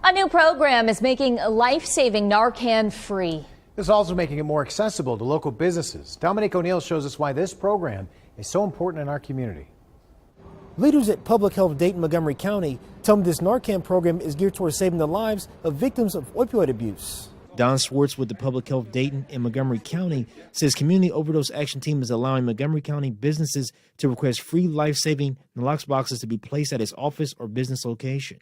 A new program is making life-saving Narcan free. This is also making it more accessible to local businesses. Dominique O'Neill shows us why this program is so important in our community. Leaders at Public Health Dayton, Montgomery County tell me this Narcan program is geared towards saving the lives of victims of opioid abuse. Don Swartz with the Public Health Dayton and Montgomery County says Community Overdose Action Team is allowing Montgomery County businesses to request free life-saving naloxone boxes to be placed at its office or business location.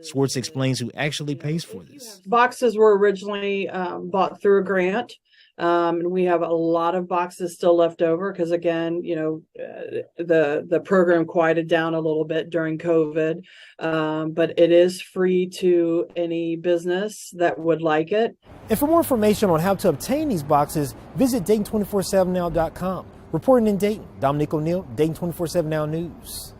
Swartz explains who actually pays for this. Boxes were originally bought through a grant. And we have a lot of boxes still left over because, again, the program quieted down a little bit during COVID. But it is free to any business that would like it. And for more information on how to obtain these boxes, visit Dayton247now.com. Reporting in Dayton, Dominique O'Neill, Dayton 24/7 Now News.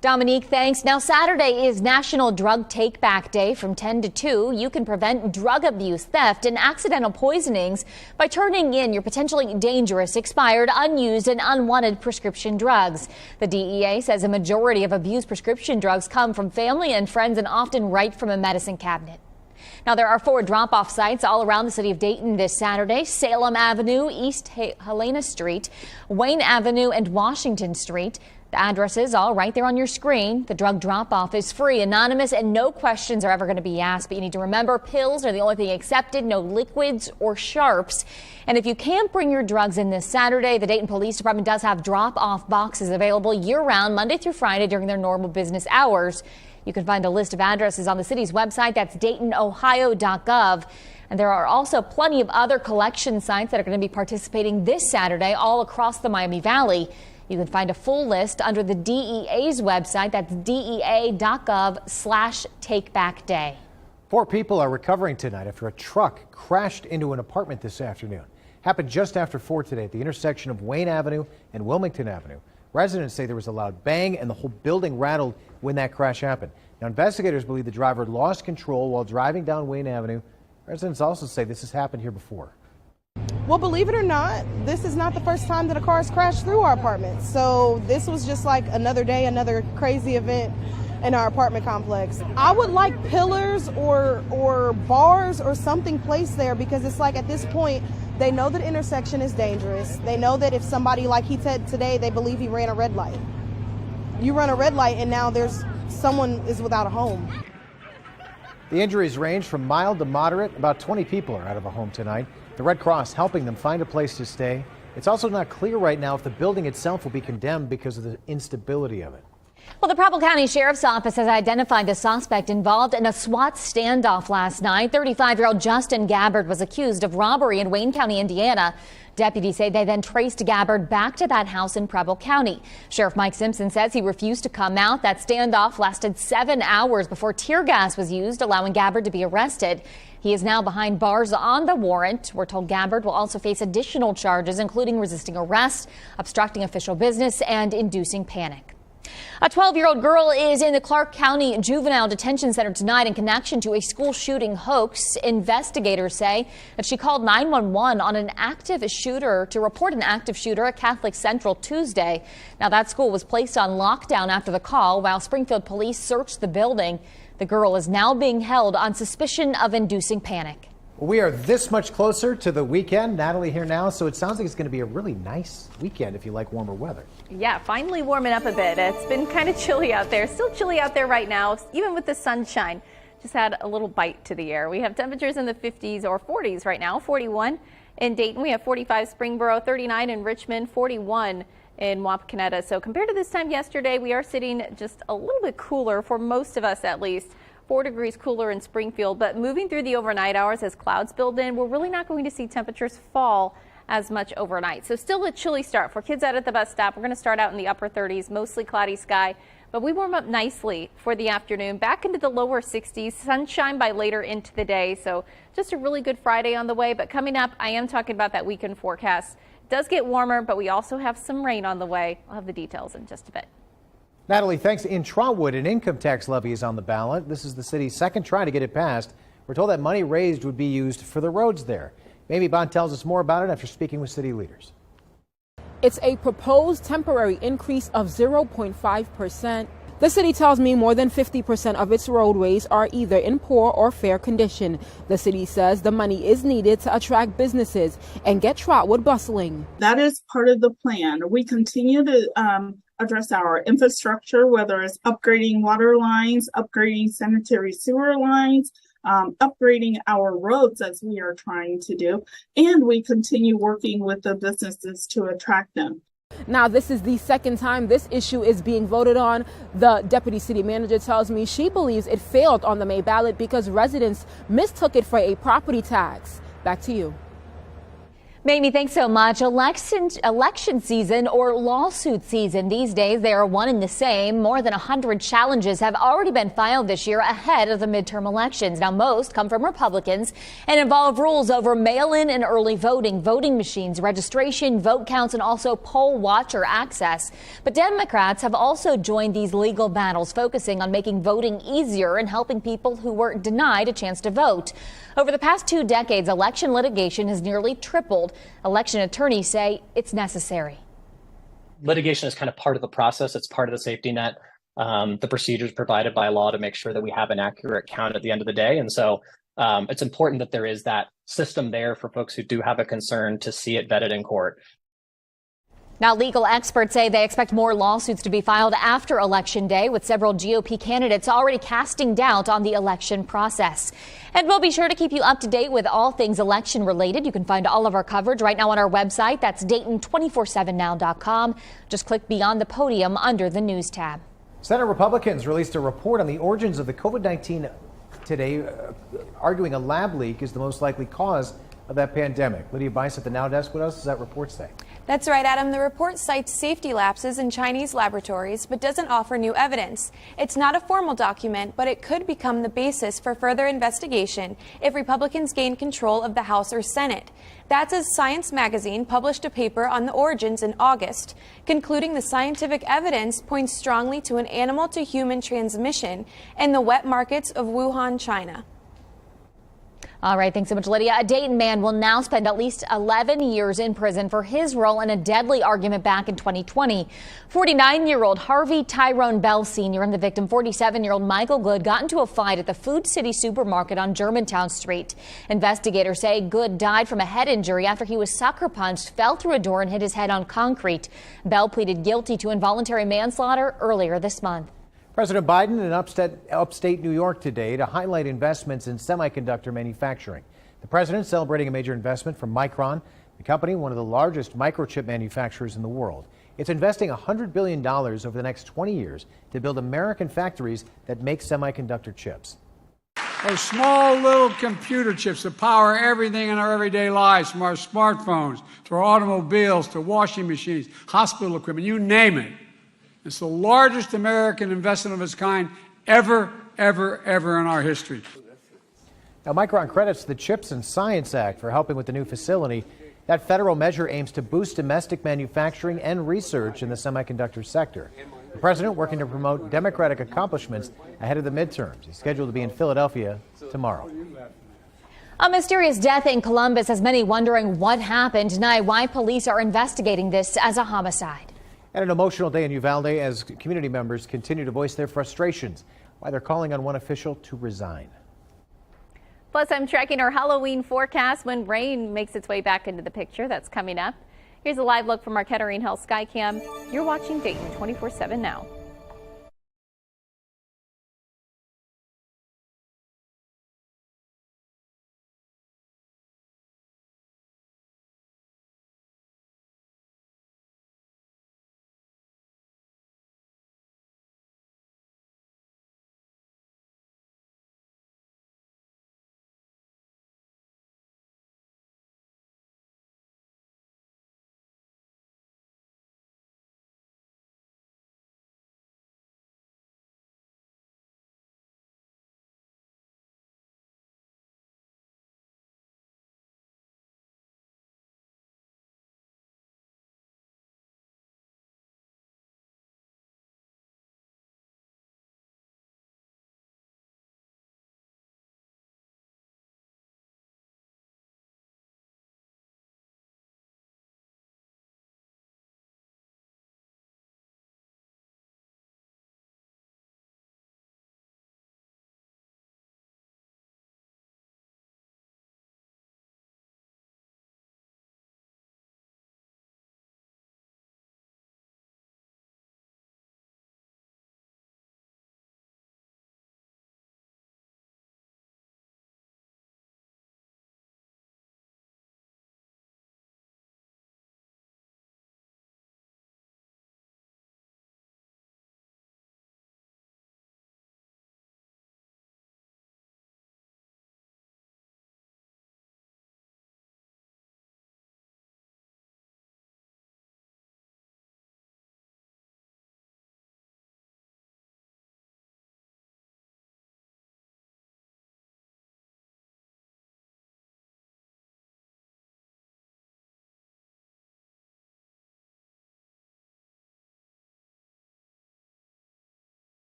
Dominique, thanks. Now, Saturday is National Drug Take Back Day from 10 to 2. You can prevent drug abuse, theft, and accidental poisonings by turning in your potentially dangerous, expired, unused, and unwanted prescription drugs. The DEA says a majority of abused prescription drugs come from family and friends and often right from a medicine cabinet. Now, there are 4 drop-off sites all around the city of Dayton this Saturday: Salem Avenue, East Helena Street, Wayne Avenue, and Washington Street. The addresses all right there on your screen. The drug drop-off is free, anonymous, and no questions are ever going to be asked. But you need to remember, pills are the only thing accepted, no liquids or sharps. And if you can't bring your drugs in this Saturday, the Dayton Police Department does have drop-off boxes available year-round, Monday through Friday during their normal business hours. You can find a list of addresses on the city's website. That's DaytonOhio.gov. And there are also plenty of other collection sites that are going to be participating this Saturday all across the Miami Valley. You can find a full list under the DEA's website. That's DEA.gov/takebackday. 4 people are recovering tonight after a truck crashed into an apartment this afternoon. Happened just after 4 today at the intersection of Wayne Avenue and Wilmington Avenue. Residents say there was a loud bang and the whole building rattled when that crash happened. Now, investigators believe the driver lost control while driving down Wayne Avenue. Residents also say this has happened here before. Well, believe it or not, this is not the first time that a car has crashed through our apartment. So this was just like another day, another crazy event in our apartment complex. I would like pillars or bars or something placed there, because it's like at this point, they know that intersection is dangerous. They know that if somebody, like he said today, they believe he ran a red light. You run a red light and now someone is without a home. The injuries range from mild to moderate. About 20 people are out of a home tonight. The Red Cross helping them find a place to stay. It's also not clear right now if the building itself will be condemned because of the instability of it. Well, the Preble County Sheriff's Office has identified the suspect involved in a SWAT standoff last night. 35-year-old Justin Gabbard was accused of robbery in Wayne County, Indiana. Deputies say they then traced Gabbard back to that house in Preble County. Sheriff Mike Simpson says he refused to come out. That standoff lasted 7 hours before tear gas was used, allowing Gabbard to be arrested. He is now behind bars on the warrant. We're told Gabbard will also face additional charges, including resisting arrest, obstructing official business, and inducing panic. A 12-year-old girl is in the Clark County Juvenile Detention Center tonight in connection to a school shooting hoax. Investigators say that she called 911 on an active shooter to report an active shooter at Catholic Central Tuesday. Now, that school was placed on lockdown after the call while Springfield police searched the building. The girl is now being held on suspicion of inducing panic. We are this much closer to the weekend. Natalie here now, so it sounds like it's going to be a really nice weekend if you like warmer weather. Yeah, finally warming up a bit. It's been kind of chilly out there. Still chilly out there right now, even with the sunshine. Just had a little bite to the air. We have temperatures in the 50s or 40s right now. 41 in Dayton. We have 45 Springboro, 39 in Richmond, 41 in Wapakoneta. So compared to this time yesterday, we are sitting just a little bit cooler for most of us, at least. 4 degrees cooler in Springfield, but moving through the overnight hours as clouds build in, we're really not going to see temperatures fall as much overnight. So still a chilly start for kids out at the bus stop. We're going to start out in the upper 30s, mostly cloudy sky, but we warm up nicely for the afternoon, back into the lower 60s, sunshine by later into the day. So just a really good Friday on the way. But coming up, I am talking about that weekend forecast. It does get warmer, but we also have some rain on the way. I'll have the details in just a bit. Natalie, thanks. In Trotwood, an income tax levy is on the ballot. This is the city's second try to get it passed. We're told that money raised would be used for the roads there. Amy Bond tells us more about it after speaking with city leaders. It's a proposed temporary increase of 0.5%. The city tells me more than 50% of its roadways are either in poor or fair condition. The city says the money is needed to attract businesses and get Trotwood bustling. That is part of the plan. We continue to address our infrastructure, whether it's upgrading water lines, upgrading sanitary sewer lines, upgrading our roads as we are trying to do, and we continue working with the businesses to attract them. Now, this is the second time this issue is being voted on. The deputy city manager tells me she believes it failed on the May ballot because residents mistook it for a property tax. Back to you. Mamie, thanks so much. Election season or lawsuit season. These days, they are one and the same. More than 100 challenges have already been filed this year ahead of the midterm elections. Now, most come from Republicans and involve rules over mail-in and early voting, voting machines, registration, vote counts, and also poll watcher access. But Democrats have also joined these legal battles, focusing on making voting easier and helping people who were denied a chance to vote. Over the past 2 decades, election litigation has nearly tripled. Election attorneys say it's necessary. Litigation is kind of part of the process. It's part of the safety net, the procedures provided by law to make sure that we have an accurate count at the end of the day. And so it's important that there is that system there for folks who do have a concern to see it vetted in court. Now, legal experts say they expect more lawsuits to be filed after Election Day, with several GOP candidates already casting doubt on the election process. And we'll be sure to keep you up to date with all things election related. You can find all of our coverage right now on our website. That's Dayton247now.com. Just click Beyond the Podium under the News tab. Senate Republicans released a report on the origins of the COVID-19 today, arguing a lab leak is the most likely cause of that pandemic. Lydia Bice at the Now Desk with us. Does that report say? That's right, Adam. The report cites safety lapses in Chinese laboratories, but doesn't offer new evidence. It's not a formal document, but it could become the basis for further investigation if Republicans gain control of the House or Senate. That's as Science magazine published a paper on the origins in August, concluding the scientific evidence points strongly to an animal-to-human transmission in the wet markets of Wuhan, China. All right, thanks so much, Lydia. A Dayton man will now spend at least 11 years in prison for his role in a deadly argument back in 2020. 49-year-old Harvey Tyrone Bell Sr. and the victim, 47-year-old Michael Good, got into a fight at the Food City supermarket on Germantown Street. Investigators say Good died from a head injury after he was sucker punched, fell through a door, and hit his head on concrete. Bell pleaded guilty to involuntary manslaughter earlier this month. President Biden in upstate New York today to highlight investments in semiconductor manufacturing. The president celebrating a major investment from Micron, the company, one of the largest microchip manufacturers in the world. It's investing $100 billion over the next 20 years to build American factories that make semiconductor chips. Those small little computer chips that power everything in our everyday lives, from our smartphones to our automobiles to washing machines, hospital equipment, you name it. It's the largest American investment of its kind ever in our history. Now, Micron credits the CHIPS and Science Act for helping with the new facility. That federal measure aims to boost domestic manufacturing and research in the semiconductor sector. The president working to promote Democratic accomplishments ahead of the midterms. He's scheduled to be in Philadelphia tomorrow. A mysterious death in Columbus has many wondering what happened. Tonight, why police are investigating this as a homicide. And an emotional day in Uvalde as community members continue to voice their frustrations, why they're calling on one official to resign. Plus, I'm tracking our Halloween forecast when rain makes its way back into the picture. That's coming up. Here's a live look from our Kettering Hill Skycam. You're watching Dayton 24/7 now.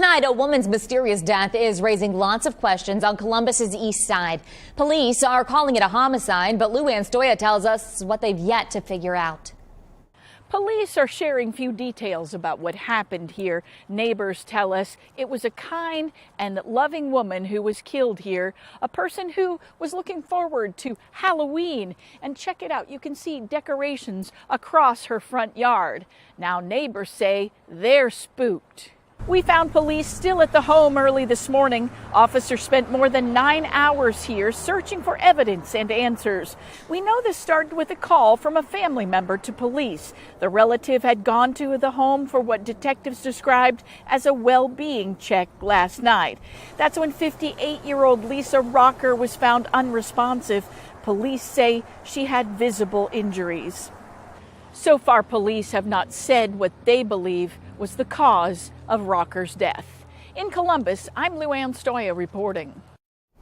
Tonight, a woman's mysterious death is raising lots of questions on Columbus's east side. Police are calling it a homicide, but Lou Stoya tells us what they've yet to figure out. Police are sharing few details about what happened here. Neighbors tell us it was a kind and loving woman who was killed here, a person who was looking forward to Halloween. And check it out, you can see decorations across her front yard. Now neighbors say they're spooked. We found police still at the home early this morning. Officers spent more than 9 hours here searching for evidence and answers. We know this started with a call from a family member to police. The relative had gone to the home for what detectives described as a well-being check last night. That's when 58-year-old Lisa Rocker was found unresponsive. Police say she had visible injuries. So far, police have not said what they believe was the cause of Rocker's death. In Columbus, I'm Lou Stoya reporting.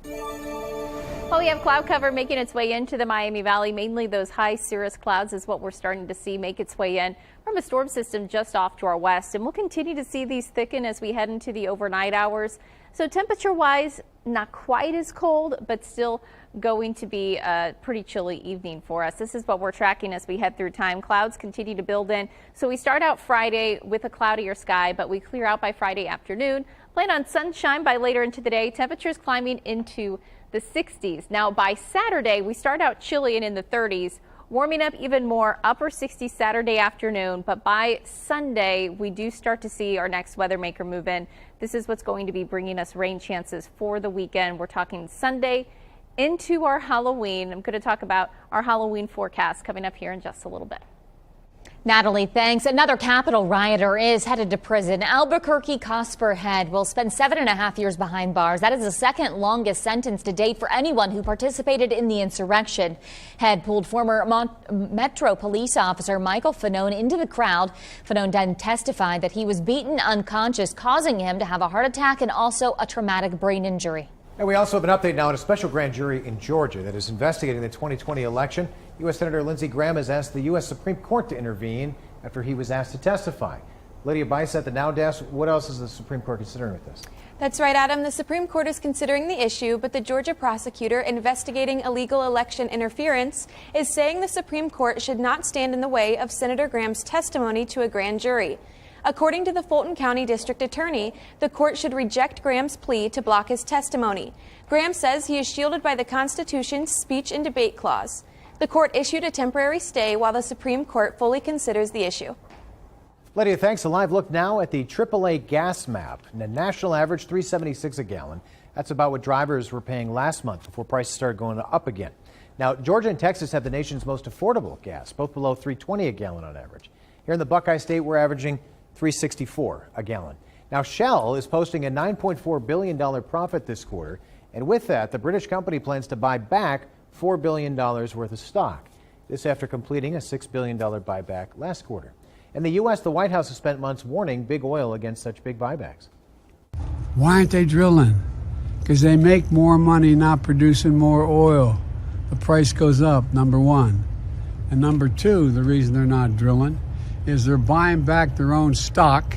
Well, we have cloud cover making its way into the Miami Valley. Mainly those high cirrus clouds is what we're starting to see make its way in from a storm system just off to our west. And we'll continue to see these thicken as we head into the overnight hours. So temperature-wise, not quite as cold, but still going to be a pretty chilly evening for us. This is what we're tracking as we head through time. Clouds continue to build in. So we start out Friday with a cloudier sky, but we clear out by Friday afternoon. Plan on sunshine by later into the day. Temperatures climbing into the 60s. Now by Saturday, we start out chilly and in the 30s. Warming up even more, upper 60s Saturday afternoon, but by Sunday, we do start to see our next weather maker move in. This is what's going to be bringing us rain chances for the weekend. We're talking Sunday into our Halloween. I'm going to talk about our Halloween forecast coming up here in just a little bit. Natalie, thanks. Another Capitol rioter is headed to prison. Albuquerque Cosper Head will spend 7.5 years behind bars. That is the second longest sentence to date for anyone who participated in the insurrection. Head pulled former Metro police officer Michael Fanone into the crowd. Fanone then testified that he was beaten unconscious, causing him to have a heart attack and also a traumatic brain injury. And we also have an update now on a special grand jury in Georgia that is investigating the 2020 election. U.S. Senator Lindsey Graham has asked the U.S. Supreme Court to intervene after he was asked to testify. Lydia Bice at the Now Desk. What else is the Supreme Court considering with this? That's right, Adam. The Supreme Court is considering the issue, but the Georgia prosecutor investigating illegal election interference is saying the Supreme Court should not stand in the way of Senator Graham's testimony to a grand jury. According to the Fulton County District Attorney, the court should reject Graham's plea to block his testimony. Graham says he is shielded by the Constitution's speech and debate clause. The court issued a temporary stay while the Supreme Court fully considers the issue. Lydia, thanks. A live look now at the AAA gas map. The national average $3.76 a gallon. That's about what drivers were paying last month before prices started going up again. Now, Georgia and Texas have the nation's most affordable gas, both below $3.20 a gallon on average. Here in the Buckeye State, we're averaging $3.64 a gallon. Now, Shell is posting a $9.4 billion profit this quarter, and with that, the British company plans to buy back $4 billion worth of stock. This after completing a $6 billion buyback last quarter. In the U.S., the White House has spent months warning big oil against such big buybacks. Why aren't they drilling? Because they make more money not producing more oil. The price goes up, number one. And number two, the reason they're not drilling is they're buying back their own stock.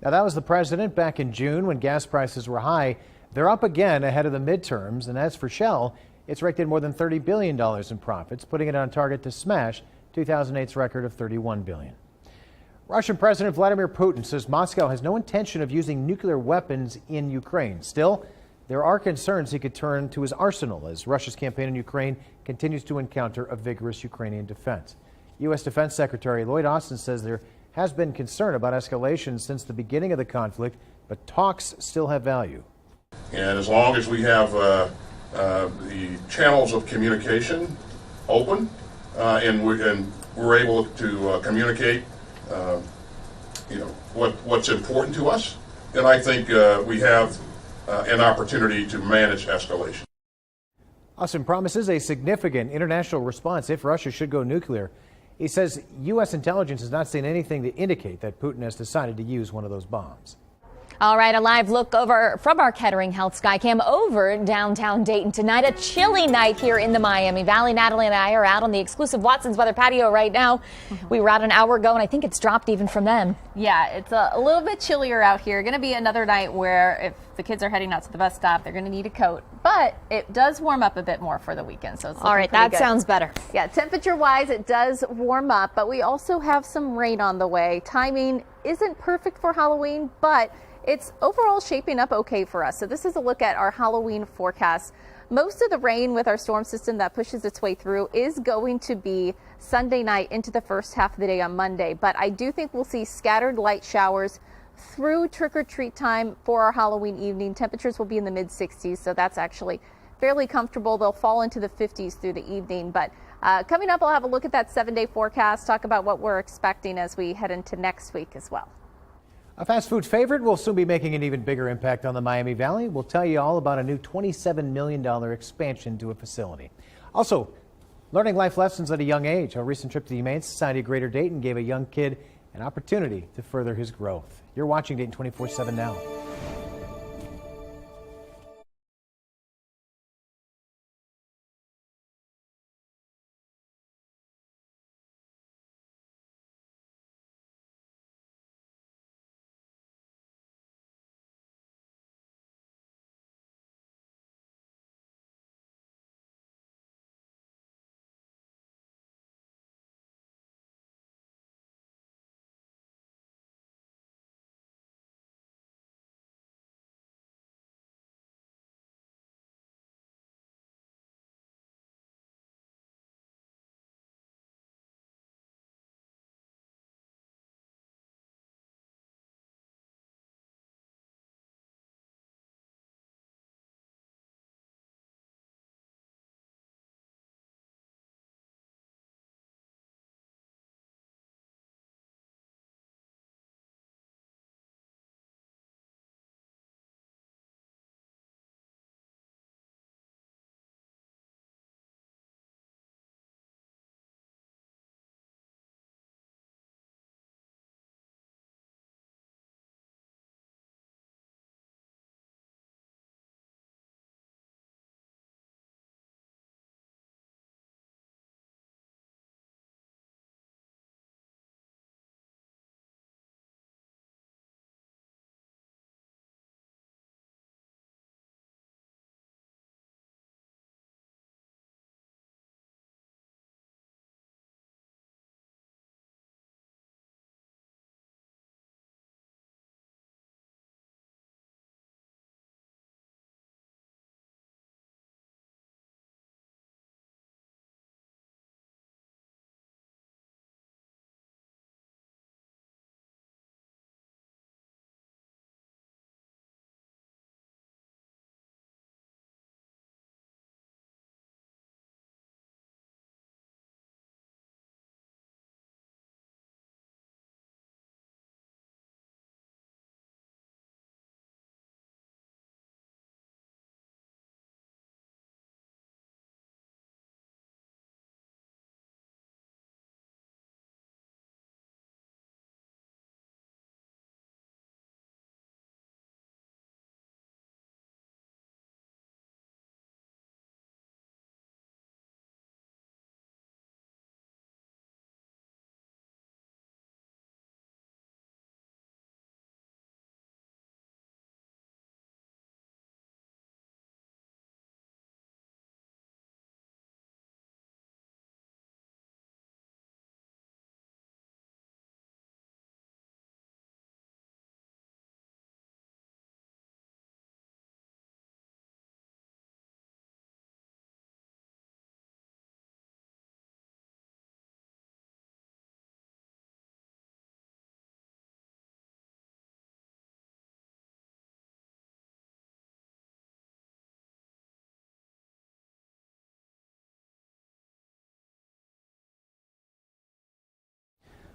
Now, that was the president back in June when gas prices were high. They're up again ahead of the midterms. And as for Shell, it's raked in more than $30 billion in profits, putting it on target to smash 2008's record of $31 billion. Russian President Vladimir Putin says Moscow has no intention of using nuclear weapons in Ukraine. Still, there are concerns he could turn to his arsenal as Russia's campaign in Ukraine continues to encounter a vigorous Ukrainian defense. U.S. Defense Secretary Lloyd Austin says there has been concern about escalation since the beginning of the conflict, but talks still have value. And as long as we have the channels of communication open and we're able to communicate, what's important to us, then I think we have an opportunity to manage escalation. Austin promises a significant international response if Russia should go nuclear. He says U.S. intelligence has not seen anything to indicate that Putin has decided to use one of those bombs. All right, a live look over from our Kettering Health Skycam over downtown Dayton tonight. A chilly night here in the Miami Valley. Natalie and I are out on the exclusive Watson's Weather patio right now. We were out an hour ago, and I think it's dropped even from then. Yeah, it's a little bit chillier out here. Going to be another night where if the kids are heading out to the bus stop, they're going to need a coat. But it does warm up a bit more for the weekend. So it's all right, that sounds better. Yeah, temperature-wise, it does warm up, but we also have some rain on the way. Timing isn't perfect for Halloween, but it's overall shaping up okay for us. So this is a look at our Halloween forecast. Most of the rain with our storm system that pushes its way through is going to be Sunday night into the first half of the day on Monday. But I do think we'll see scattered light showers through trick-or-treat time for our Halloween evening. Temperatures will be in the mid-60s, so that's actually fairly comfortable. They'll fall into the 50s through the evening. But coming up, I'll have a look at that 7-day forecast, talk about what we're expecting as we head into next week as well. A fast food favorite will soon be making an even bigger impact on the Miami Valley. We'll tell you all about a new $27 million expansion to a facility. Also, learning life lessons at a young age. A recent trip to the Humane Society of Greater Dayton gave a young kid an opportunity to further his growth. You're watching Dayton 24/7 now.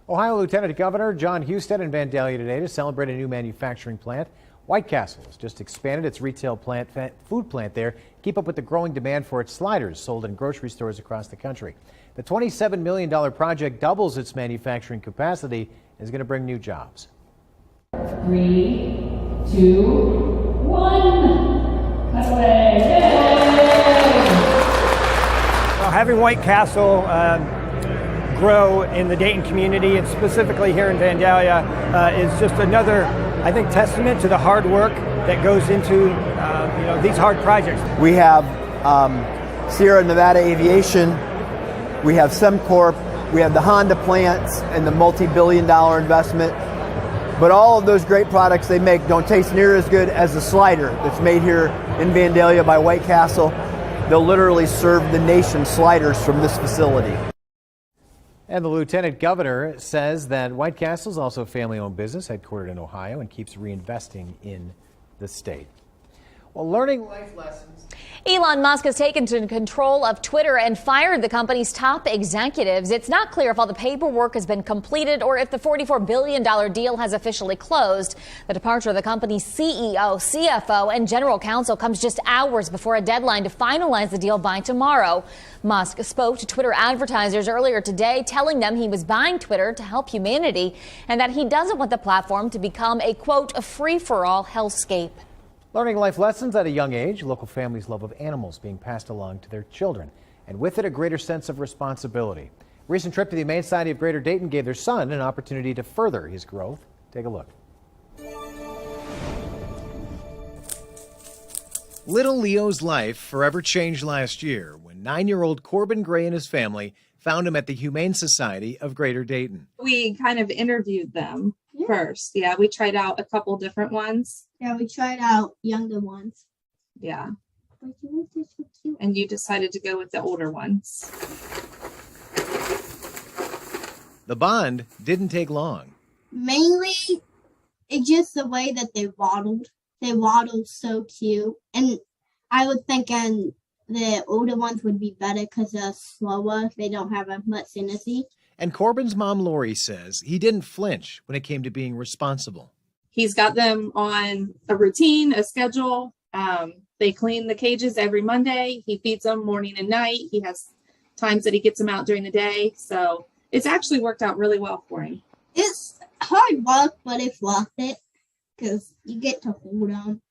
Ohio Lieutenant Governor John Husted in Vandalia today to celebrate a new manufacturing plant. White Castle has just expanded its retail food plant there, keep up with the growing demand for its sliders sold in grocery stores across the country. The $27 million project doubles its manufacturing capacity and is going to bring new jobs. 3, 2, 1. Cut away. Well, having White Castle grow in the Dayton community, and specifically here in Vandalia, is just another, I think, testament to the hard work that goes into these hard projects. We have Sierra Nevada Aviation, we have SemCorp, we have the Honda plants and the multi-billion-dollar investment. But all of those great products they make don't taste near as good as the slider that's made here in Vandalia by White Castle. They'll literally serve the nation sliders from this facility. And the lieutenant governor says that White Castle is also a family-owned business headquartered in Ohio and keeps reinvesting in the state. Well, learning life lessons. Elon Musk has taken control of Twitter and fired the company's top executives. It's not clear if all the paperwork has been completed or if the $44 billion deal has officially closed. The departure of the company's CEO, CFO, and general counsel comes just hours before a deadline to finalize the deal by tomorrow. Musk spoke to Twitter advertisers earlier today, telling them he was buying Twitter to help humanity and that he doesn't want the platform to become a, quote, a free-for-all hellscape. Learning life lessons at a young age, local families' love of animals being passed along to their children, and with it a greater sense of responsibility. A recent trip to the Humane Society of Greater Dayton gave their son an opportunity to further his growth. Take a look. Little Leo's life forever changed last year when 9-year-old Corbin Gray and his family found him at the Humane Society of Greater Dayton. We kind of interviewed them first. Yeah, we tried out a couple different ones. Yeah, we tried out younger ones. Yeah. But you were so cute. And you decided to go with the older ones. The bond didn't take long. Mainly, it's just the way that they waddled. They waddled so cute. And I was thinking the older ones would be better because they're slower. They don't have as much energy. And Corbin's mom, Lori, says he didn't flinch when it came to being responsible. He's got them on a routine, a schedule. They clean the cages every Monday. He feeds them morning and night. He has times that he gets them out during the day. So it's actually worked out really well for him. It's hard work, but it's worth it because you get to hold them.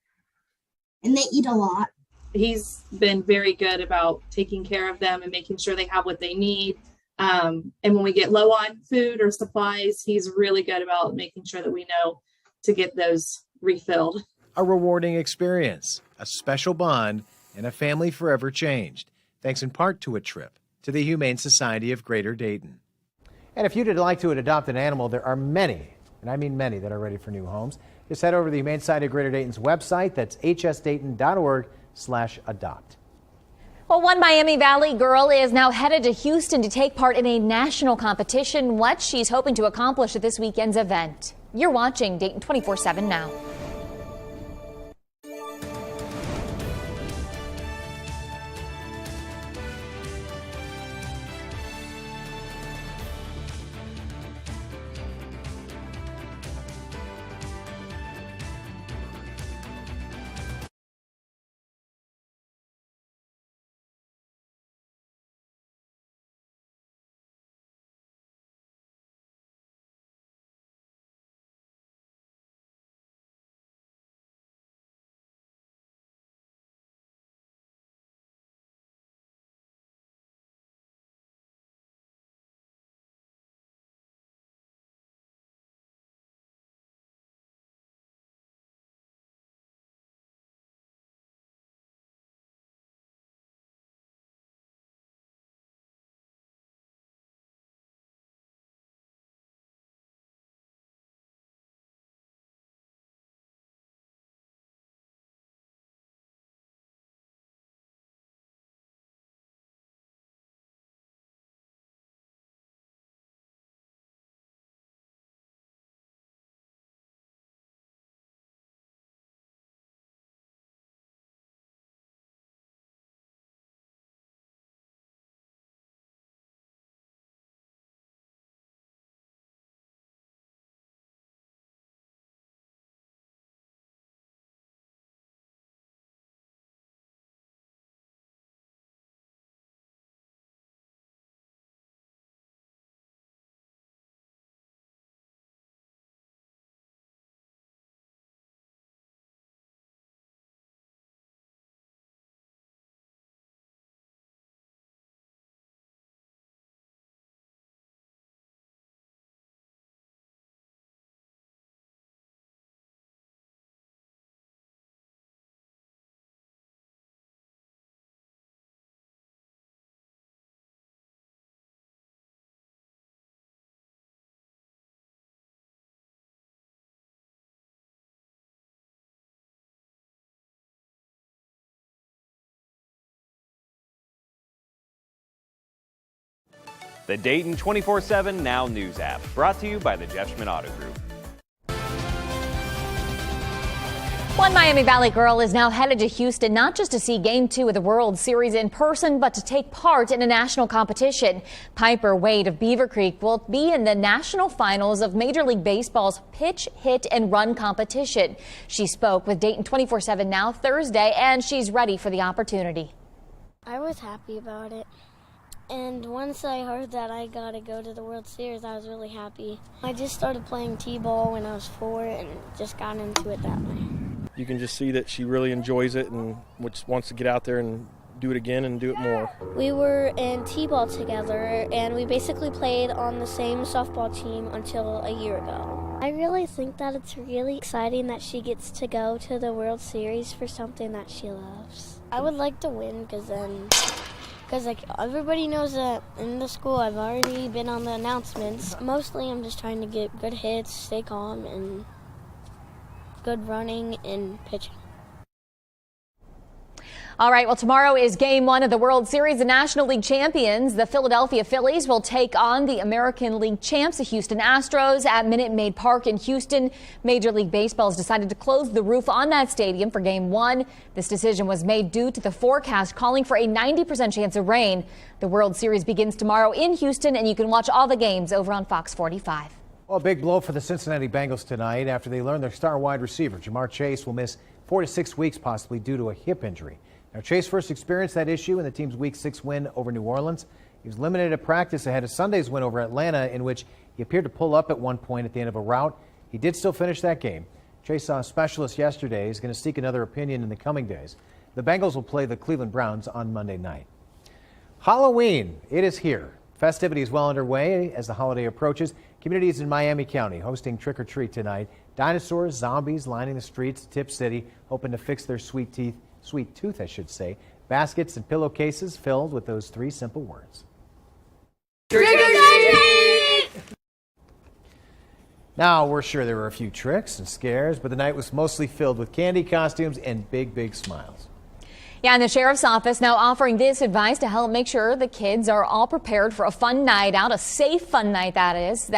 And they eat a lot. He's been very good about taking care of them and making sure they have what they need. And when we get low on food or supplies, he's really good about making sure that we know to get those refilled. A rewarding experience, a special bond, and a family forever changed, thanks in part to a trip to the Humane Society of Greater Dayton. And if you'd like to adopt an animal, there are many, and I mean many, that are ready for new homes. Just head over to the Humane Society of Greater Dayton's website. That's hsdayton.org/adopt. Well, one Miami Valley girl is now headed to Houston to take part in a national competition. What she's hoping to accomplish at this weekend's event. You're watching Dayton 24/7 now. the Dayton 24/7 Now News app, brought to you by the Jeff Schmidt Auto Group. One Miami Valley girl is now headed to Houston, not just to see Game 2 of the World Series in person, but to take part in a national competition. Piper Wade of Beaver Creek will be in the national finals of Major League Baseball's pitch, hit, and run competition. She spoke with Dayton 24/7 Now Thursday, and she's ready for the opportunity. I was happy about it. And once I heard that I got to go to the World Series, I was really happy. I just started playing T-ball when I was 4 and just got into it that way. You can just see that she really enjoys it and wants to get out there and do it again and do it more. We were in T-ball together, and we basically played on the same softball team until a year ago. I really think that it's really exciting that she gets to go to the World Series for something that she loves. I would like to win because like everybody knows that in the school I've already been on the announcements. Mostly I'm just trying to get good hits, stay calm, and good running and pitching. All right, well, tomorrow is Game 1 of the World Series. The National League champions, the Philadelphia Phillies, will take on the American League champs, the Houston Astros, at Minute Maid Park in Houston. Major League Baseball has decided to close the roof on that stadium for Game 1. This decision was made due to the forecast calling for a 90% chance of rain. The World Series begins tomorrow in Houston, and you can watch all the games over on Fox 45. Well, a big blow for the Cincinnati Bengals tonight after they learned their star wide receiver, Jamar Chase, will miss 4 to 6 weeks possibly due to a hip injury. Now, Chase first experienced that issue in the team's Week 6 win over New Orleans. He was limited at practice ahead of Sunday's win over Atlanta, in which he appeared to pull up at one point at the end of a route. He did still finish that game. Chase saw a specialist yesterday. He's going to seek another opinion in the coming days. The Bengals will play the Cleveland Browns on Monday night. Halloween, it is here. Festivities well underway as the holiday approaches. Communities in Miami County hosting trick-or-treat tonight. Dinosaurs, zombies lining the streets of Tip City, hoping to fix their sweet tooth, I should say. Baskets and pillowcases filled with those 3 simple words. Trick-or-treat! Now, we're sure there were a few tricks and scares, but the night was mostly filled with candy, costumes, and big, big smiles. Yeah, and the sheriff's office now offering this advice to help make sure the kids are all prepared for a fun night out, a safe fun night, that is.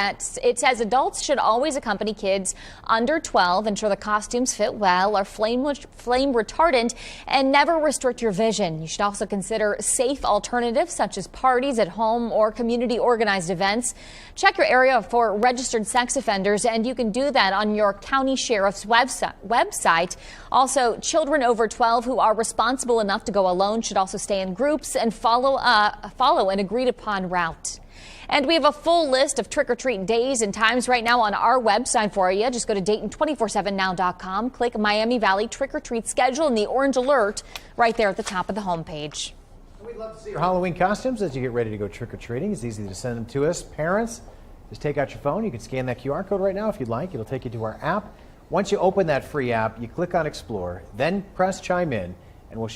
It says adults should always accompany kids under 12, ensure the costumes fit well, are flame retardant, and never restrict your vision. You should also consider safe alternatives such as parties at home or community organized events. Check your area for registered sex offenders, and you can do that on your county sheriff's website. Also, children over 12 who are responsible enough to go alone should also stay in groups and follow an agreed upon route. And we have a full list of trick-or-treat days and times right now on our website for you. Just go to Dayton247now.com, click Miami Valley trick-or-treat schedule and the orange alert right there at the top of the homepage. We'd love to see your Halloween costumes as you get ready to go trick-or-treating. It's easy to send them to us. Parents, just take out your phone. You can scan that QR code right now if you'd like. It'll take you to our app. Once you open that free app, you click on Explore, then press Chime In, and we'll